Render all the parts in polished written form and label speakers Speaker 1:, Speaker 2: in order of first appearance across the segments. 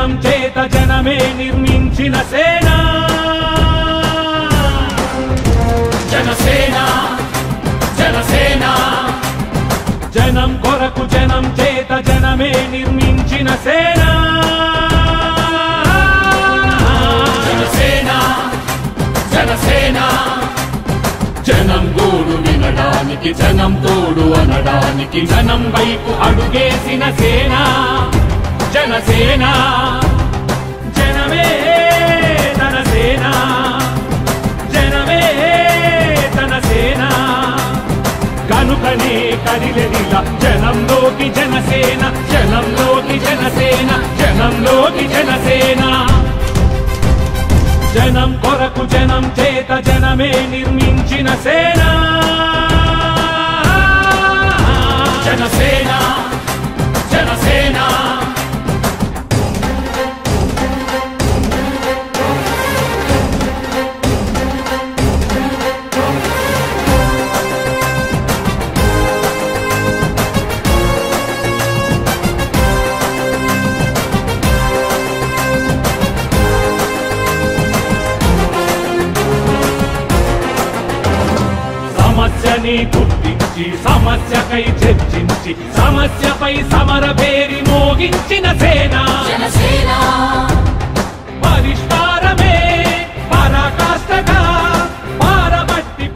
Speaker 1: జనం చేత జనమే నిర్మించిన సేన
Speaker 2: జనసేన జనసేన
Speaker 1: జనం కొరకు జనం చేత జనమే నిర్మించిన సేన
Speaker 2: జనసేన జనసేన జనం గోడు వినడానికి జనం తోడు అనడానికి
Speaker 1: జనం వైపు అడుగేసిన సేన జనసేన జనమే తన సేన జనమే తన సేన కనుకనే కదిలెదిలా జనంలోకి జనసేన జనంలోకి జనసేన జనంలోకి జనసేన జనం కొరకు జనం చేత జనమే నిర్మించిన సేన
Speaker 2: జనసేన జనసేన
Speaker 1: సమస్యని గుర్తించి సమస్యకై చర్చించి సమస్యపై సమర పేరి మోగించిన సేన
Speaker 2: జనసేన
Speaker 1: పరిష్కారమే పరాకాష్ఠగా పారబట్టి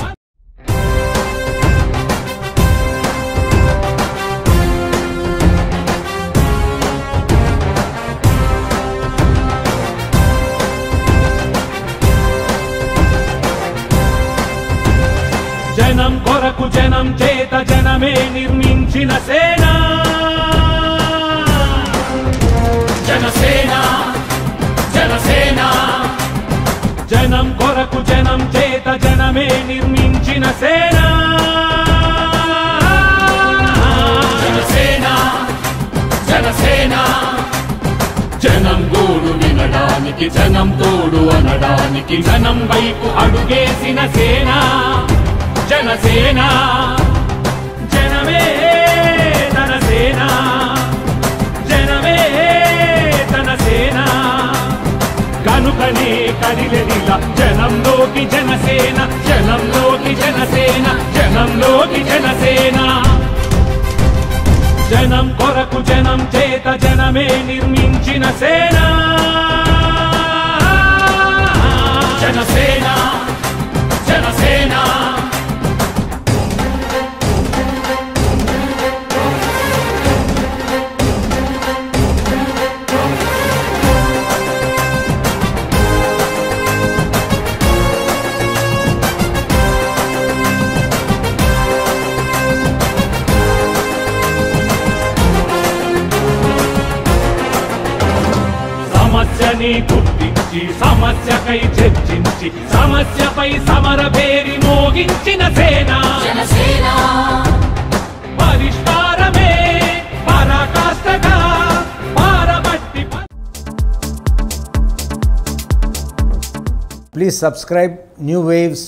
Speaker 1: జనం కొరకు జనం చేత జనమే నిర్మించిన సేన
Speaker 2: జనసేన జనసేన
Speaker 1: జనం కొరకు జనం చేత జనమే నిర్మించిన సేన
Speaker 2: జనసేన జనసేన జనం గోడు వినడానికి జనం తోడు అనడానికి
Speaker 1: జనం వైపు అడుగేసిన సేన జనసేన జనమే తన సేన జనమే తన సేన కనుకనే కదిలెదిలా జనంలోకి జనసేన జనంలోకి జనసేన జనంలోకి జనసేన జనం కొరకు జనం చేత జనమే నిర్మించిన సేన
Speaker 2: జనసేన జనసేన
Speaker 1: సమస్యని గుర్తించి సమస్యకై చర్చించి సమస్యపై సమర పేరి మోగించిన సేన
Speaker 2: Janasena
Speaker 1: పరిష్కారమే పరాకాష్ఠగా పారబట్టి
Speaker 3: Please subscribe New Waves